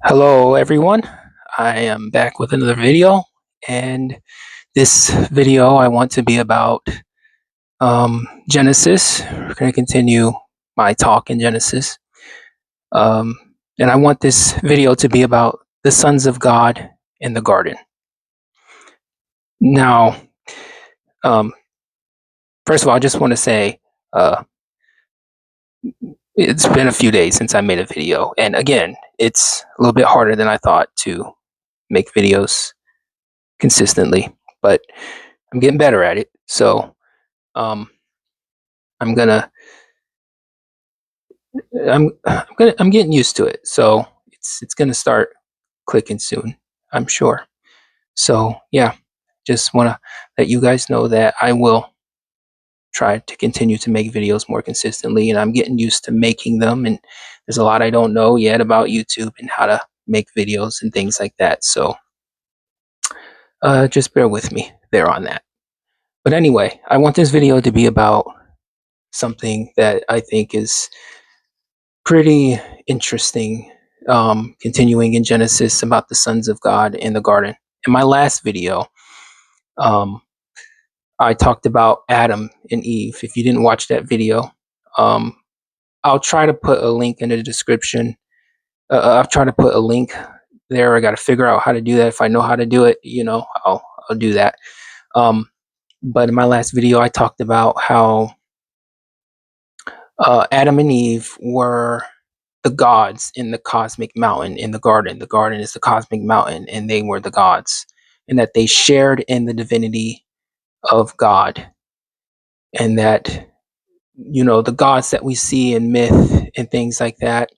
Hello everyone, I am back with another video, and this video I want to be about Genesis. We're going to continue my talk in Genesis, um, and I want this video to be about the sons of God in the garden. Now, um, first of all, I just want to say uh, it's been a few days since I made a video, and again, it's a little bit harder than I thought to make videos consistently, but I'm getting better at it. So um, I'm gonna I'm getting used to it. So it's gonna start clicking soon, I'm sure. So yeah, just wanna let you guys know that I will try to continue to make videos more consistently, and I'm getting used to making them, and there's a lot I don't know yet about YouTube and how to make videos and things like that. So just bear with me there on that. But anyway, I want this video to be about something that I think is pretty interesting, continuing in Genesis about the sons of God in the garden. In my last video, um, I talked about Adam and Eve. If you didn't watch that video, um, I'll try to put a link in the description. I'll try to put a link there. I got to figure out how to do that. If I know how to do it, I'll do that. But in my last video, I talked about how Adam and Eve were the gods in the cosmic mountain in the garden. The garden is the cosmic mountain, and they were the gods, and that they shared in the divinity of God, and that the gods that we see in myth and things like that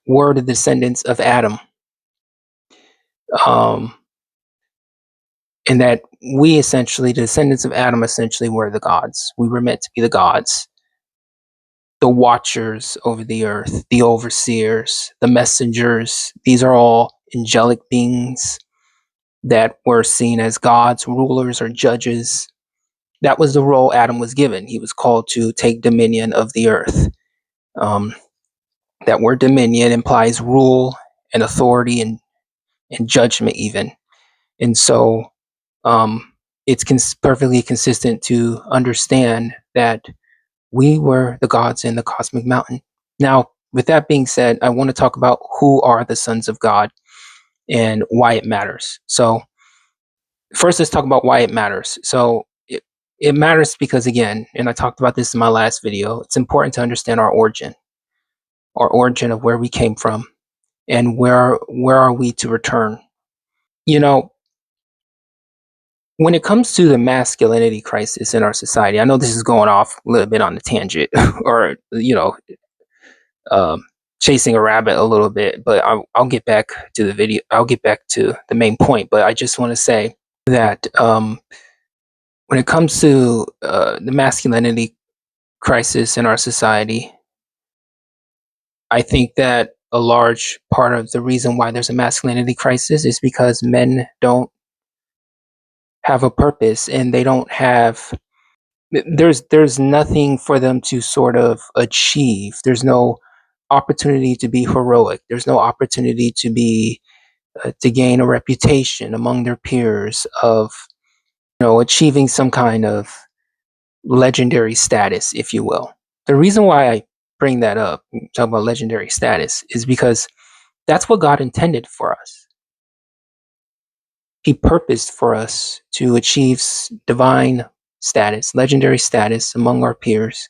were the descendants of Adam, um, and that we essentially, the descendants of Adam, essentially were the gods. We were meant to be the gods, the watchers over the earth, the overseers, the messengers. These are all angelic beings that were seen as gods, rulers, or judges. That was the role Adam was given. He was called to take dominion of the earth. Um, that word dominion implies rule and authority and judgment, even. And so it's perfectly consistent to understand that we were the gods in the cosmic mountain. Now, with that being said, I want to talk about who are the sons of God and why it matters. So, first, let's talk about why it matters. So, it matters because, again, and I talked about this in my last video, it's important to understand our origin of where we came from, and where are we to return. You know, when it comes to the masculinity crisis in our society, I know this is going off a little bit on the tangent, or um, chasing a rabbit a little bit, but I'll get back to the video. I'll get back to the main point, but I just want to say that when it comes to the masculinity crisis in our society, I think that a large part of the reason why there's a masculinity crisis is because men don't have a purpose, and they don't have there's nothing for them to sort of achieve. There's no opportunity to be heroic. There's no opportunity to gain a reputation among their peers of achieving some kind of legendary status, if you will. The reason why I bring that up, talk about legendary status, is because that's what God intended for us. He purposed for us to achieve divine status, legendary status among our peers.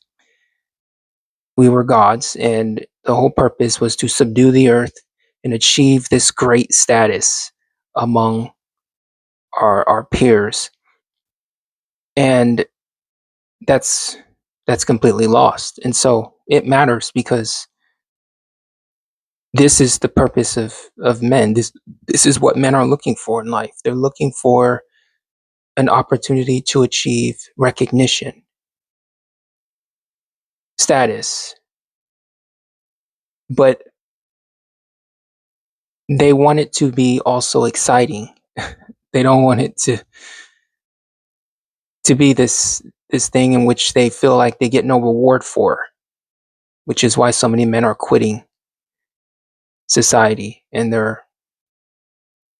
We were gods, and the whole purpose was to subdue the earth and achieve this great status among our peers. And that's completely lost. And so it matters because this is the purpose of men. This is what men are looking for in life. They're looking for an opportunity to achieve recognition, status, but they want it to be also exciting. They don't want it to be this thing in which they feel like they get no reward for, which is why so many men are quitting. society, and they're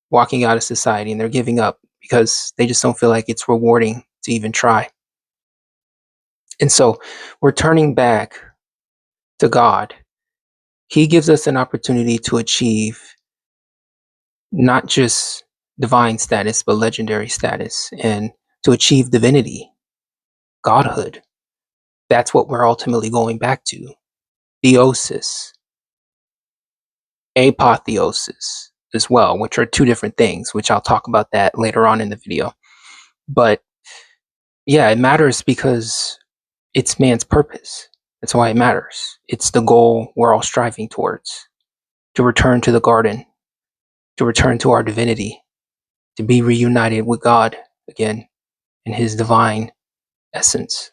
walking out of society, and they're giving up because they just don't feel like it's rewarding to even try. And so we're turning back to God. He gives us an opportunity to achieve not just divine status, but legendary status, and to achieve divinity, godhood. That's what we're ultimately going back to. Theosis, apotheosis as well, which are two different things, which I'll talk about that later on in the video. But yeah, it matters because it's man's purpose. That's why it matters. It's the goal we're all striving towards, to return to the garden, to return to our divinity, to be reunited with God again in his divine essence,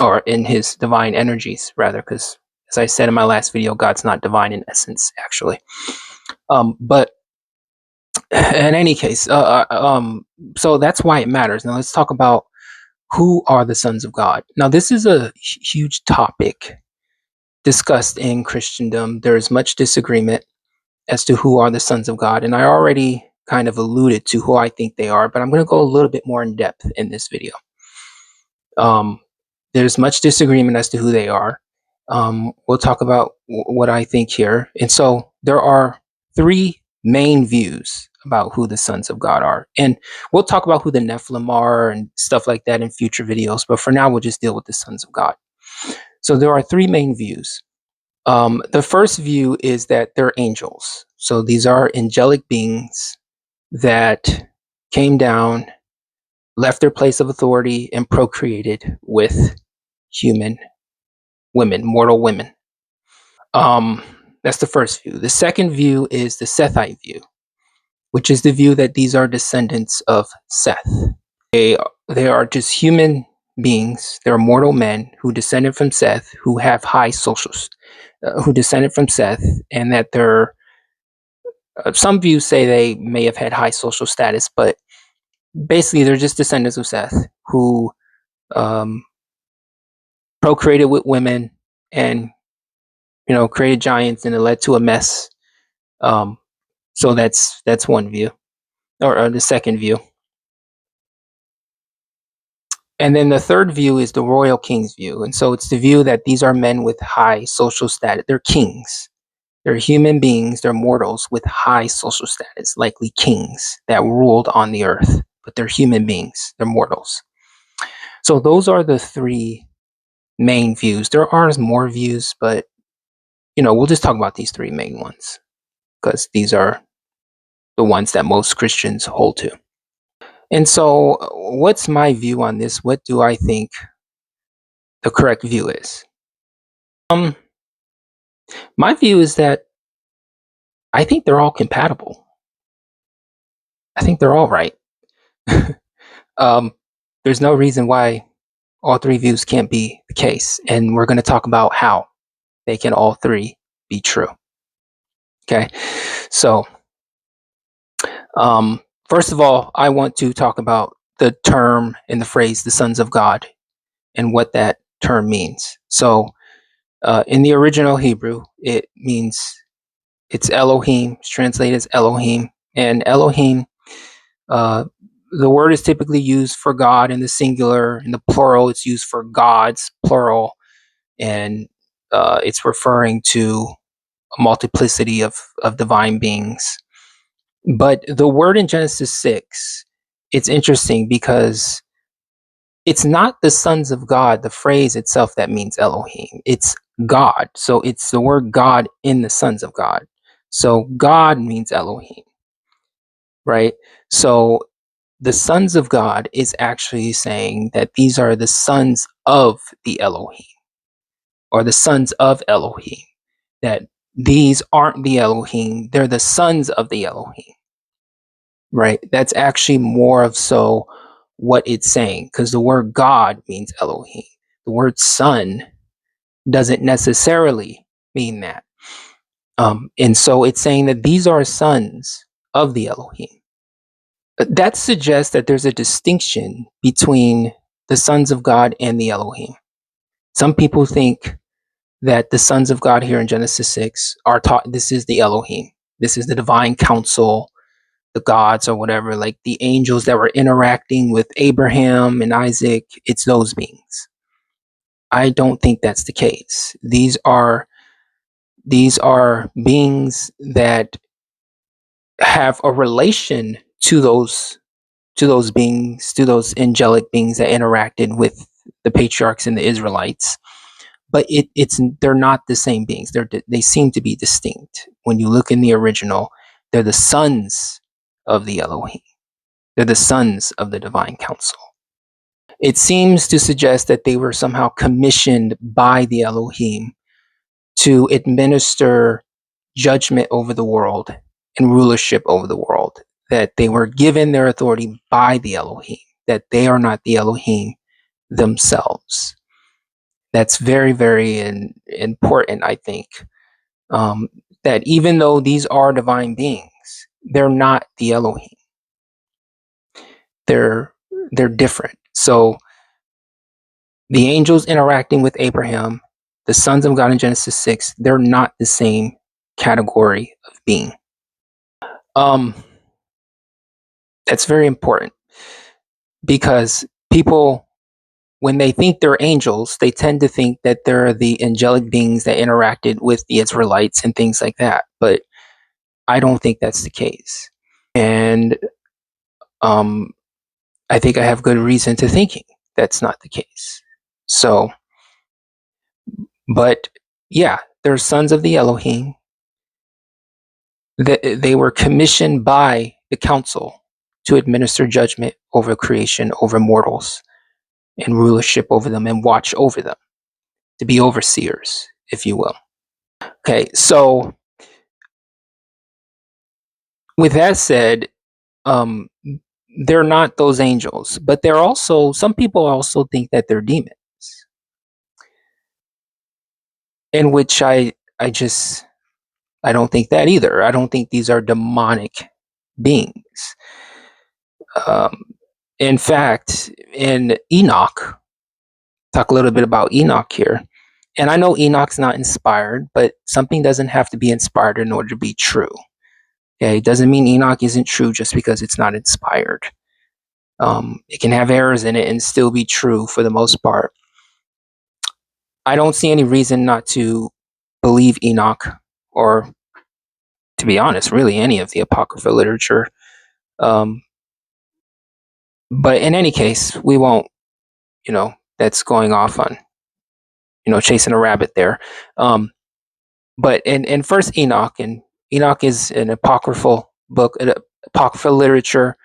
or in his divine energies, rather, because as I said in my last video, God's not divine in essence, actually. But in any case, so that's why it matters. Now let's talk about who are the sons of God. Now this is a huge topic discussed in Christendom. There's much disagreement as to who are the sons of God, and I already kind of alluded to who I think they are, but I'm going to go a little bit more in depth in this video. There's much disagreement as to who they are. We'll talk about what I think here. And so there are three main views about who the sons of God are. And we'll talk about who the Nephilim are and stuff like that in future videos. But for now, we'll just deal with the sons of God. So there are three main views. The first view is that they're angels. So these are angelic beings that came down, left their place of authority, and procreated with human women, mortal women. That's the first view. The second view is the Sethite view, which is the view that these are descendants of Seth. They are just human beings. They're mortal men who descended from Seth, who have high socials, who descended from Seth, and that they're some views say they may have had high social status, but basically they're just descendants of Seth who procreated with women and created giants, and it led to a mess. So that's one view, or the second view. And then the third view is the royal king's view. And so it's the view that these are men with high social status. They're kings. They're human beings. They're mortals with high social status, likely kings that ruled on the earth. But they're human beings. They're mortals. So those are the three main views. There are more views, but we'll just talk about these three main ones because these are the ones that most Christians hold to. And so what's my view on this? What do I think the correct view is? My view is that I think they're all compatible. I think they're all right. There's no reason why all three views can't be the case. And we're going to talk about how they can all three be true. Okay. So, first of all, I want to talk about the term and the phrase, the sons of God, and what that term means. So, in the original Hebrew, it means, it's Elohim. It's translated as Elohim. And Elohim, the word is typically used for God in the singular. In the plural, it's used for gods, plural. And it's referring to a multiplicity of divine beings. But the word in Genesis 6, it's interesting because it's not the sons of God, the phrase itself, that means Elohim. It's God. So it's the word God in the sons of God. So God means Elohim, right? So the sons of God is actually saying that these are the sons of the Elohim, or the sons of Elohim. That these aren't the Elohim, they're the sons of the Elohim, right? That's actually more of so what it's saying, because the word God means Elohim. The word son doesn't necessarily mean that. And so it's saying that these are sons of the Elohim. That suggests that there's a distinction between the sons of God and the Elohim. Some people think that the sons of God here in Genesis 6 are taught. This is the Elohim. This is the divine council, the gods or whatever, like the angels that were interacting with Abraham and Isaac. It's those beings. I don't think that's the case. These are beings that have a relation to those beings, to those angelic beings that interacted with the patriarchs and the Israelites. But they're not the same beings. They seem to be distinct. When you look in the original, they're the sons of the Elohim. They're the sons of the divine council. It seems to suggest that they were somehow commissioned by the Elohim to administer judgment over the world and rulership over the world, that they were given their authority by the Elohim, that they are not the Elohim themselves. That's very, very important, I think, that even though these are divine beings, they're not the Elohim. They're different. So the angels interacting with Abraham, the sons of God in Genesis 6, they're not the same category of being. That's very important, because people, when they think they're angels, they tend to think that they're the angelic beings that interacted with the Israelites and things like that. But I don't think that's the case. And I think I have good reason to thinking that's not the case. So, but yeah, they're sons of the Elohim. They were commissioned by the council to administer judgment over creation, over mortals, and rulership over them, and watch over them, to be overseers, if you will. Okay, so with that said, they're not those angels, but they're also, some people also think that they're demons, in which I don't think that either. I don't think these are demonic beings. In fact, in Enoch, talk a little bit about Enoch here. And I know Enoch's not inspired, but something doesn't have to be inspired in order to be true. Okay, it doesn't mean Enoch isn't true just because it's not inspired. It can have errors in it and still be true for the most part. I don't see any reason not to believe Enoch, or, to be honest, really any of the Apocrypha literature. But in any case, we won't, that's going off on, chasing a rabbit there. But in First Enoch, and Enoch is an apocryphal book, apocryphal literature.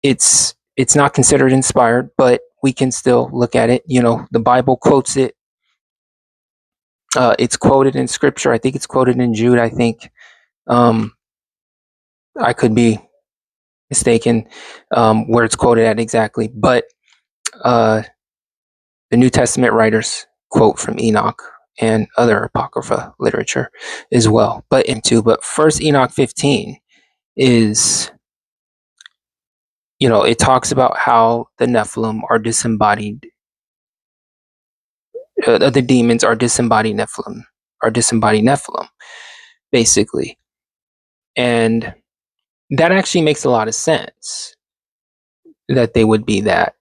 It's not considered inspired, but we can still look at it. The Bible quotes it. It's quoted in Scripture. I think it's quoted in Jude. I think I could be mistaken where it's quoted at exactly, but the New Testament writers quote from Enoch and other apocrypha literature as well. But First Enoch 15 is, it talks about how the Nephilim are disembodied. The demons are disembodied Nephilim, basically. And that actually makes a lot of sense, that they would be that.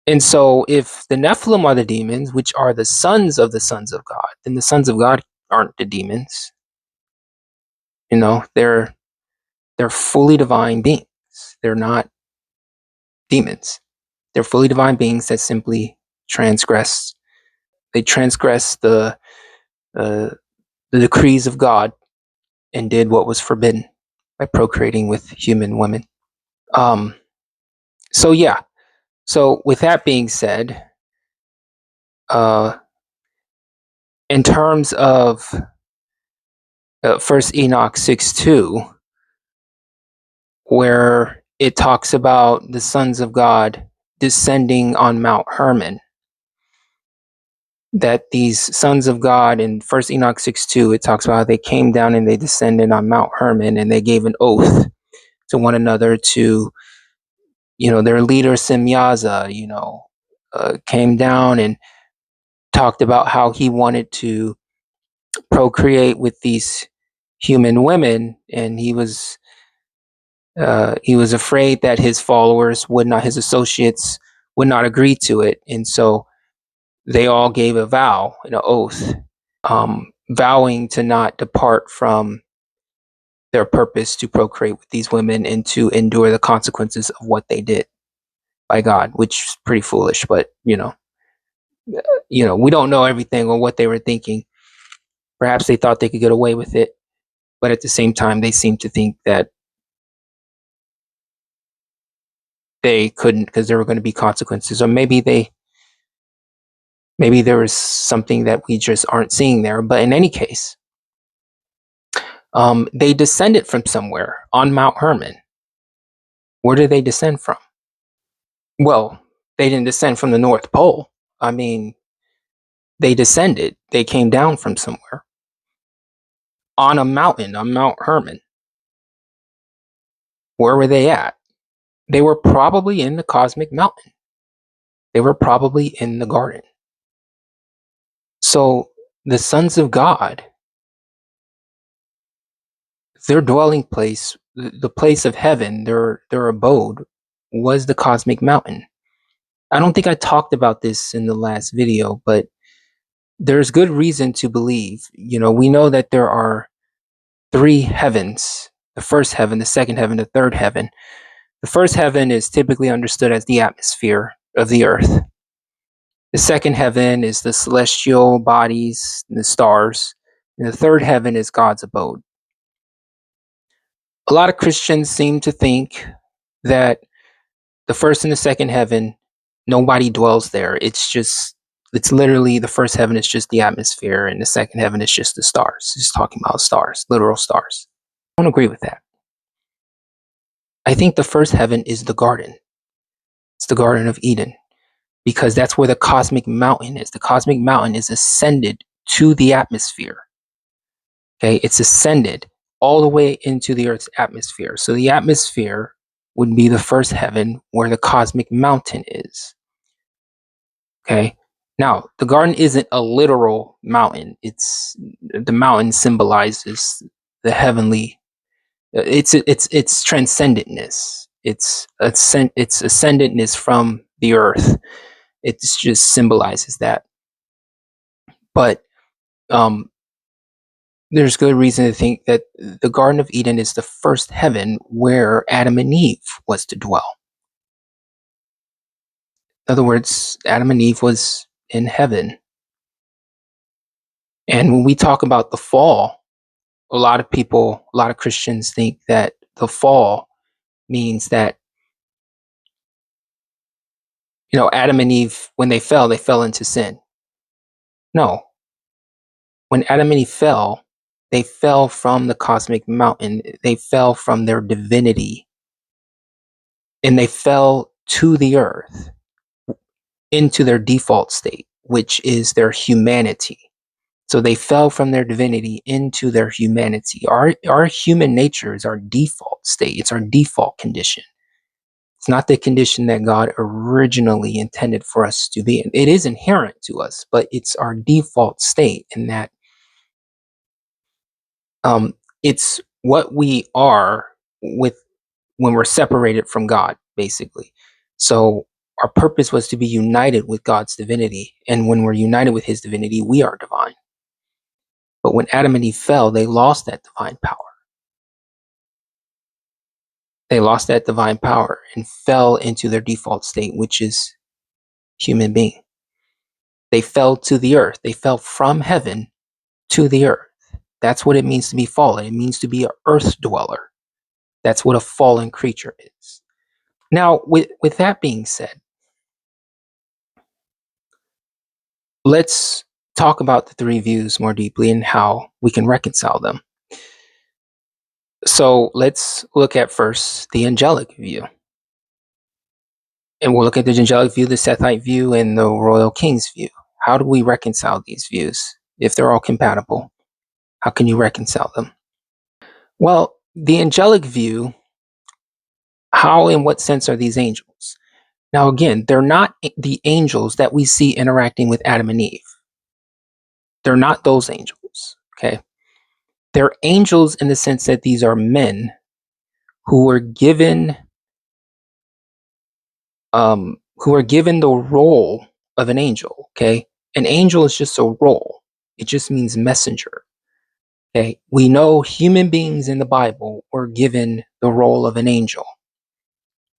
And so if the Nephilim are the demons, which are the sons of God, then the sons of God aren't the demons. They're fully divine beings. They're not demons. They're fully divine beings that simply transgress the decrees of God and did what was forbidden by procreating with human women. So yeah. So with that being said, in terms of First Enoch 6:2, where it talks about the sons of God descending on Mount Hermon, that these sons of God in First Enoch 6:2, it talks about how they came down and they descended on Mount Hermon, and they gave an oath to one another to, their leader Semyaza, came down and talked about how he wanted to procreate with these human women, and he was afraid that his followers would not, his associates would not agree to it, and so they all gave a vow, an oath, vowing to not depart from their purpose to procreate with these women and to endure the consequences of what they did by God, which is pretty foolish. But we don't know everything or what they were thinking. Perhaps they thought they could get away with it, but at the same time, they seemed to think that they couldn't because there were going to be consequences, or maybe there was something that we just aren't seeing there. But in any case, they descended from somewhere on Mount Hermon. Where did they descend from? Well, they didn't descend from the North Pole. I mean, they descended. They came down from somewhere on a mountain, on Mount Hermon. Where were they at? They were probably in the cosmic mountain. They were probably in the garden. So the sons of God, their dwelling place, the place of heaven, their abode, was the cosmic mountain. I don't think I talked about this in the last video, but there's good reason to believe. We know that there are 3 heavens: the first heaven, the second heaven, the third heaven. The first heaven is typically understood as the atmosphere of the earth. The second heaven is the celestial bodies, the stars. And the third heaven is God's abode. A lot of Christians seem to think that the first and the second heaven, nobody dwells there. It's literally, the first heaven is just the atmosphere, and the second heaven is just the stars. It's talking about stars, literal stars. I don't agree with that. I think the first heaven is the garden. It's the Garden of Eden, because that's where the cosmic mountain is. The cosmic mountain is ascended to the atmosphere. Okay, it's ascended all the way into the Earth's atmosphere. So the atmosphere would be the first heaven where the cosmic mountain is. Okay, now the garden isn't a literal mountain. The mountain symbolizes the heavenly. It's transcendentness. It's ascendantness from the earth. It just symbolizes that. But there's good reason to think that the Garden of Eden is the first heaven where Adam and Eve was to dwell. In other words, Adam and Eve was in heaven. And when we talk about the fall, a lot of Christians think that the fall means that, Adam and Eve, when they fell into sin. No. When Adam and Eve fell, they fell from the cosmic mountain. They fell from their divinity. And they fell to the earth, into their default state, which is their humanity. So they fell from their divinity into their humanity. Our human nature is our default state. It's our default condition. It's not the condition that God originally intended for us to be in. It is inherent to us, but it's our default state in that it's what we are when we're separated from God, basically. So our purpose was to be united with God's divinity. And when we're united with his divinity, we are divine. But when Adam and Eve fell, they lost that divine power. They lost that divine power and fell into their default state, which is human being. They fell to the earth. They fell from heaven to the earth. That's what it means to be fallen. It means to be an earth dweller. That's what a fallen creature is. Now, with that being said, let's talk about the 3 views more deeply and how we can reconcile them. So let's look at first the angelic view. And we'll look at the angelic view, the Sethite view, and the royal king's view. How do we reconcile these views? If they're all compatible, how can you reconcile them? Well, the angelic view, how in what sense are these angels? Now, again, they're not the angels that we see interacting with Adam and Eve. They're not those angels. Okay. They're angels in the sense that these are men who were given the role of an angel. Okay. An angel is just a role. It just means messenger. Okay. We know human beings in the Bible were given the role of an angel,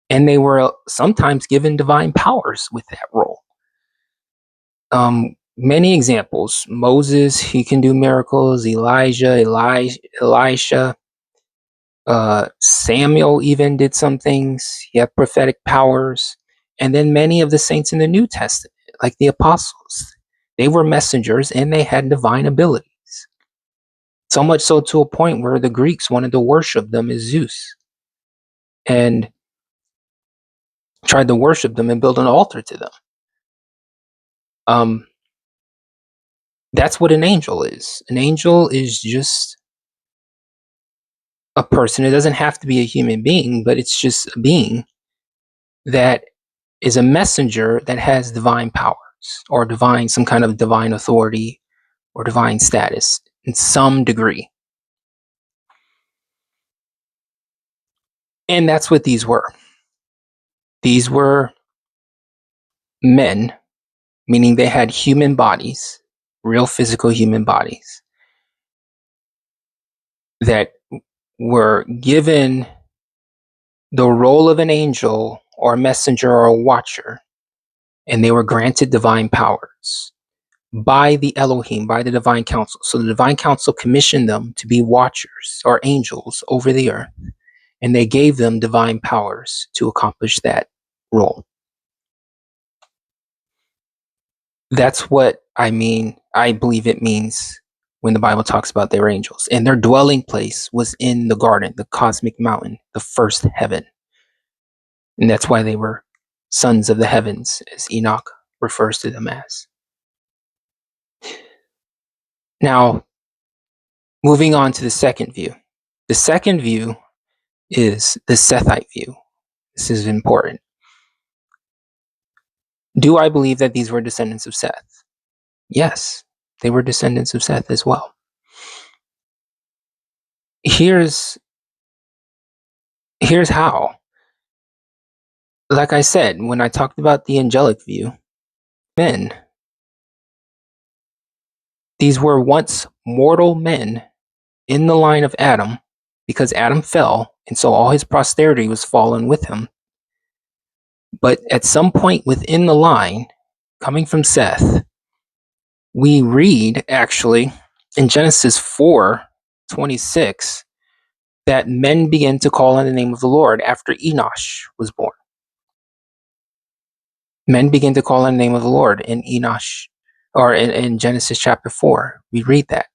and they were sometimes given divine powers with that role. Many examples. Moses, he can do miracles. Elijah, Elisha, Samuel even did some things. He had prophetic powers. And then many of the saints in the New Testament, like the apostles, they were messengers and they had divine abilities. So much so to a point where the Greeks wanted to worship them as Zeus and tried to worship them and build an altar to them. That's what an angel is. An angel is just a person. It doesn't have to be a human being, but it's just a being that is a messenger that has divine powers or some kind of divine authority or divine status in some degree. And that's what these were. These were men, meaning they had human bodies, real physical human bodies, that were given the role of an angel or a messenger or a watcher, and they were granted divine powers by the Elohim, by the divine council. So the divine council commissioned them to be watchers or angels over the earth, and they gave them divine powers to accomplish that role. That's what I believe it means when the Bible talks about their angels. And their dwelling place was in the garden, the cosmic mountain, the first heaven. And that's why they were sons of the heavens, as Enoch refers to them as. Now, moving on to the second view. The second view is the Sethite view. This is important. Do I believe that these were descendants of Seth? Yes, they were descendants of Seth as well. Here's how. Like I said, when I talked about the angelic view, men, these were once mortal men in the line of Adam, because Adam fell, and so all his posterity was fallen with him. But at some point within the line, coming from Seth, we read actually in Genesis 4:26 that men began to call on the name of the Lord after Enosh was born. Men began to call on the name of the Lord in Enosh, or in Genesis chapter 4. We read that.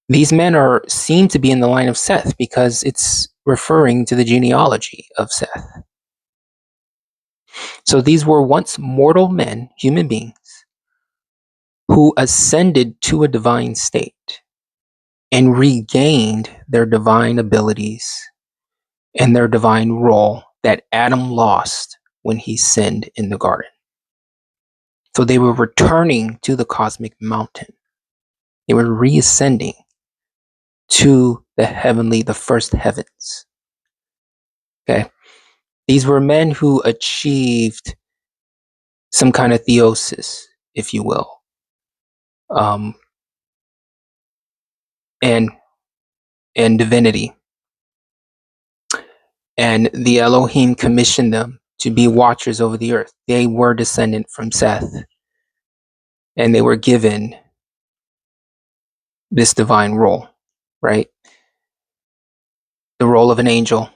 These men seem to be in the line of Seth because it's referring to the genealogy of Seth. So these were once mortal men, human beings, who ascended to a divine state and regained their divine abilities and their divine role that Adam lost when he sinned in the garden. So they were returning to the cosmic mountain. They were reascending to the first heavens. Okay. These were men who achieved some kind of theosis, if you will. And divinity. And the Elohim commissioned them to be watchers over the earth. They were descendant from Seth. And they were given this divine role, right? The role of an angel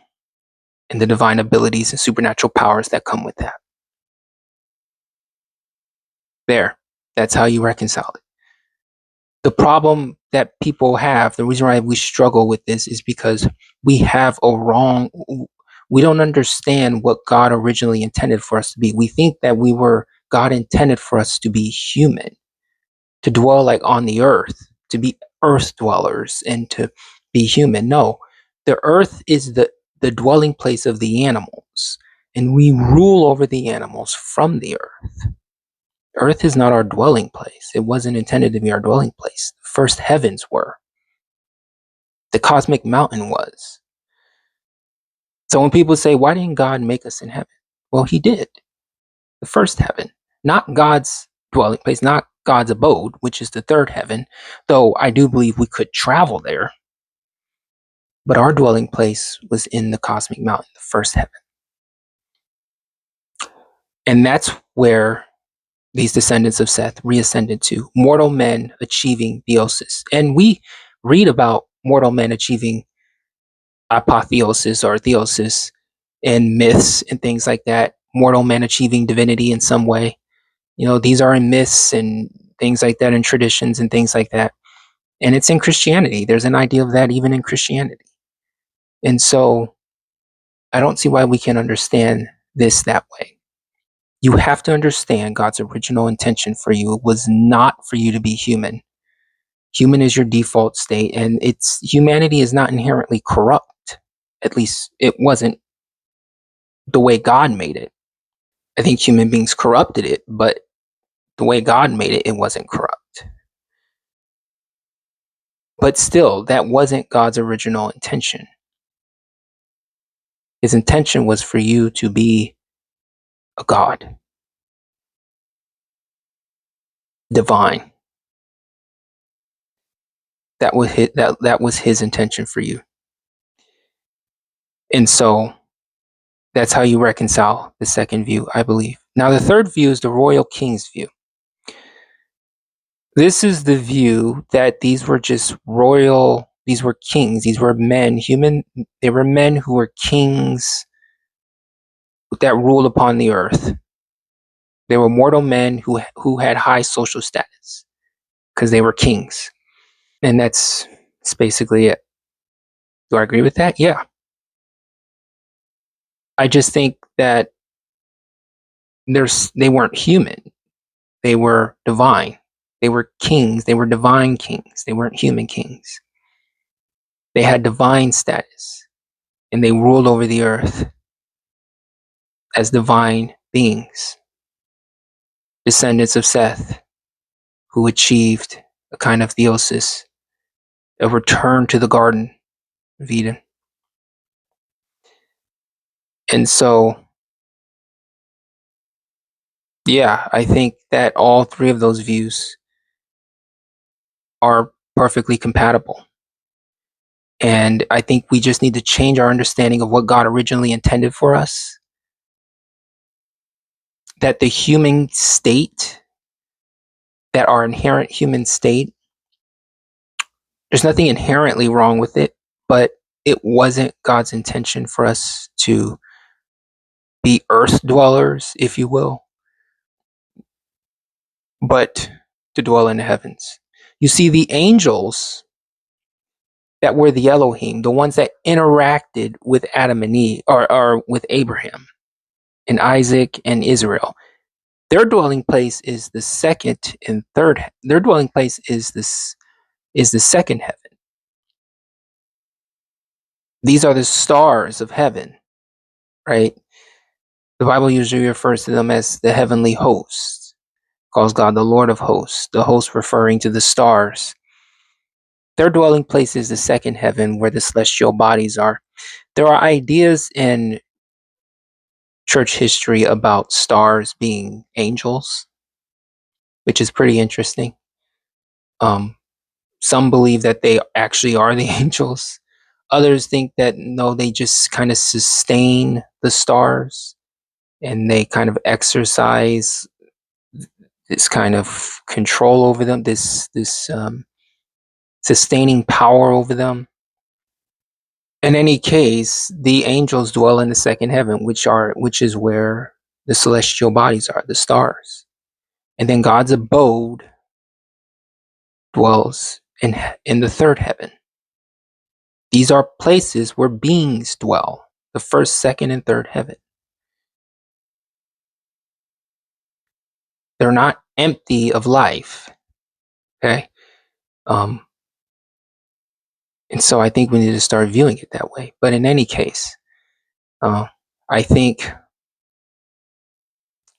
and the divine abilities and supernatural powers that come with that. That's how you reconcile it. The problem that people have, the reason why we struggle with this is because we don't understand what God originally intended for us to be. We think that God intended for us to be human, to dwell like on the earth, to be earth dwellers and to be human. No, the earth is the dwelling place of the animals, and we rule over the animals from the earth. Earth is not our dwelling place. It wasn't intended to be our dwelling place. The first heavens were. The cosmic mountain was. So when people say, why didn't God make us in heaven? Well, he did. The first heaven. Not God's dwelling place, not God's abode, which is the third heaven, though I do believe we could travel there. But our dwelling place was in the cosmic mountain, the first heaven. And that's where these descendants of Seth reascended to, mortal men achieving theosis. And we read about mortal men achieving apotheosis or theosis in myths and things like that, mortal men achieving divinity in some way. These are in myths and things like that, in traditions and things like that. And it's in Christianity. There's an idea of that even in Christianity. And so I don't see why we can't understand this that way. You have to understand God's original intention for you. It was not for you to be human. Human is your default state, and humanity is not inherently corrupt. At least it wasn't the way God made it. I think human beings corrupted it, but the way God made it, it wasn't corrupt. But still, that wasn't God's original intention. His intention was for you to be a God, divine. That was his intention for you. And so that's how you reconcile the second view, I believe. Now, the third view is the royal king's view. This is the view that these were just these were kings, these were men, they were men who were kings that ruled upon the earth. They were mortal men who had high social status because they were kings. And that's basically it. Do I agree with that? Yeah. I just think that they weren't human. They were divine. They were kings. They were divine kings. They weren't human kings. They had divine status, and they ruled over the earth as divine beings, descendants of Seth, who achieved a kind of theosis, a return to the Garden of Eden. And so, yeah, I think that all three of those views are perfectly compatible. And I think we just need to change our understanding of what God originally intended for us. That the human state, that our inherent human state, there's nothing inherently wrong with it, but it wasn't God's intention for us to be earth dwellers, if you will, but to dwell in the heavens. You see, the angels that were the Elohim, the ones that interacted with Adam and Eve, or with Abraham and Isaac and Israel, their dwelling place is the second and third. Their dwelling place is the second heaven. These are the stars of heaven, right? The Bible usually refers to them as the heavenly hosts, calls God the Lord of hosts, the host referring to the stars. Their dwelling place is the second heaven where the celestial bodies are. There are ideas in church history about stars being angels, which is pretty interesting. Some believe that they actually are the angels. Others think that no, they just kind of sustain the stars and they kind of exercise this kind of control over them, this sustaining power over them. In any case, the angels dwell in the second heaven, which is where the celestial bodies are, the stars. And then God's abode dwells in the third heaven. These are places where beings dwell, the first, second, and third heaven. They're not empty of life. Okay? And so I think we need to start viewing it that way. But in any case, I think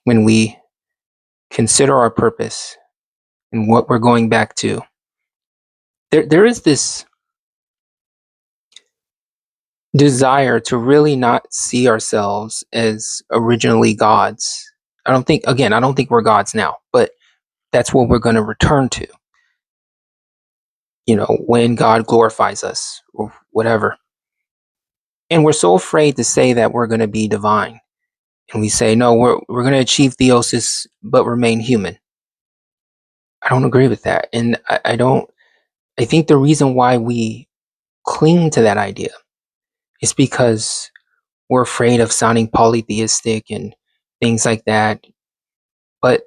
when we consider our purpose and what we're going back to, there is this desire to really not see ourselves as originally gods. I don't think we're gods now, but that's what we're going to return to, when God glorifies us or whatever. And we're so afraid to say that we're going to be divine. And we say, no, we're going to achieve theosis, but remain human. I don't agree with that. And I think the reason why we cling to that idea is because we're afraid of sounding polytheistic and things like that. But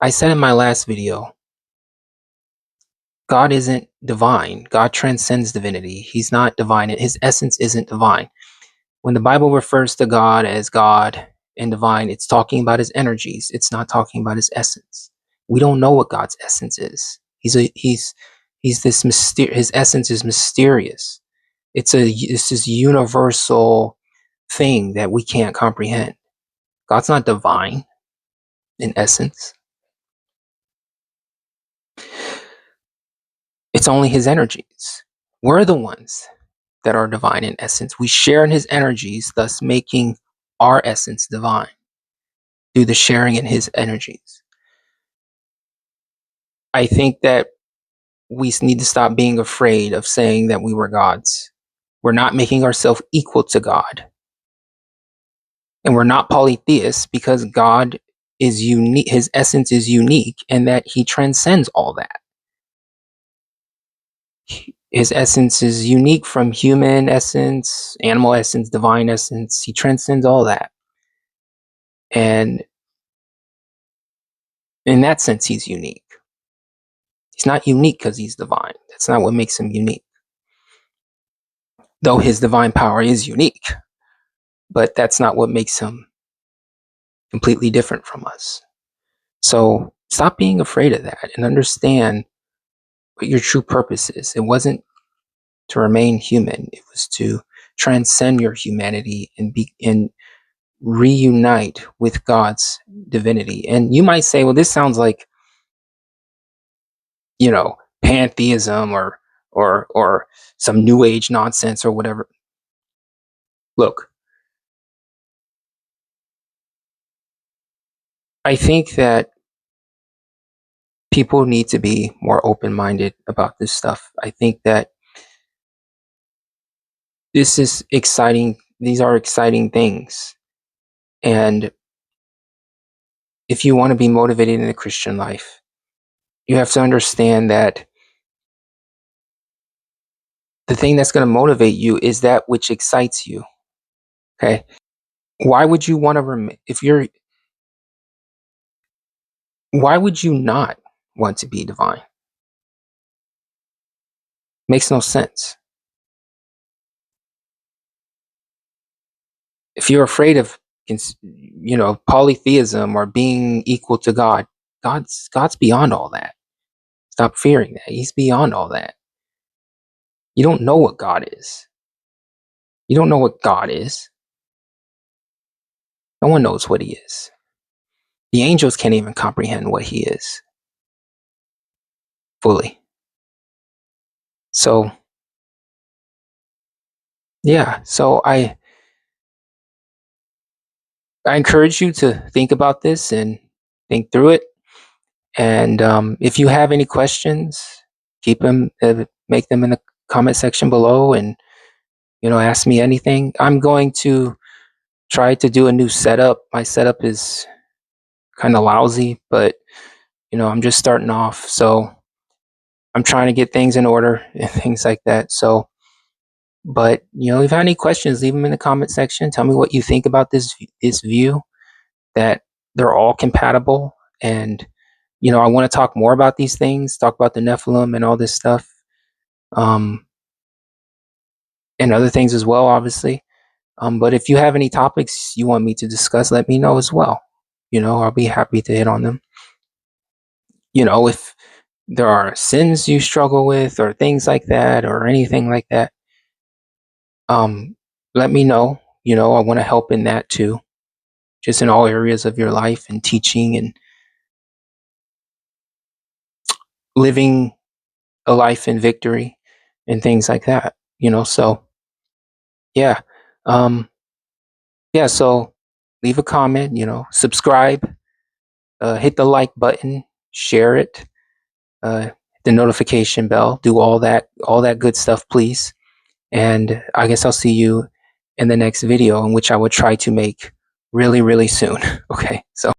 I said in my last video, God isn't divine. God transcends divinity. He's not divine. His essence isn't divine. When the Bible refers to God as God and divine, it's talking about his energies. It's not talking about his essence. We don't know what God's essence is. He's this his essence is mysterious. It's this universal thing that we can't comprehend. God's not divine in essence. It's only his energies. We're the ones that are divine in essence. We share in his energies, thus making our essence divine through the sharing in his energies. I think that we need to stop being afraid of saying that we were gods. We're not making ourselves equal to God. And we're not polytheists because God is unique. His essence is unique and that he transcends all that. His essence is unique from human essence, animal essence, divine essence. He transcends all that. And in that sense, he's unique. He's not unique because he's divine. That's not what makes him unique. Though his divine power is unique, but that's not what makes him completely different from us. So stop being afraid of that and understand what your true purpose is. It wasn't to remain human. It was to transcend your humanity and reunite with God's divinity. And you might say, well, this sounds like, pantheism or some new age nonsense or whatever. Look, I think that people need to be more open-minded about this stuff. I think that this is exciting. These are exciting things. And if you want to be motivated in the Christian life, you have to understand that the thing that's going to motivate you is that which excites you. Okay? Why would you want to why would you not want to be divine? Makes no sense. If you're afraid of polytheism or being equal to God, God's beyond all that. Stop fearing that. He's beyond all that. You don't know what God is. You don't know what God is. No one knows what he is. The angels can't even comprehend what he is fully. So, yeah. So I encourage you to think about this and think through it. And if you have any questions, make them in the comment section below, and ask me anything. I'm going to try to do a new setup. My setup is kind of lousy, but I'm just starting off, so I'm trying to get things in order and things like that. So, but if you have any questions, leave them in the comment section. Tell me what you think about this view, that they're all compatible. And I want to talk more about these things, talk about the Nephilim and all this stuff, and other things as well, obviously. But if you have any topics you want me to discuss, let me know as well. I'll be happy to hit on them. If there are sins you struggle with or things like that or anything like that, let me know. I want to help in that too, just in all areas of your life and teaching and living a life in victory and things like that, so yeah. Yeah, so leave a comment, subscribe, hit the like button, share it, the notification bell, do all that good stuff, please. And I guess I'll see you in the next video, in which I would try to make really, really soon. Okay, so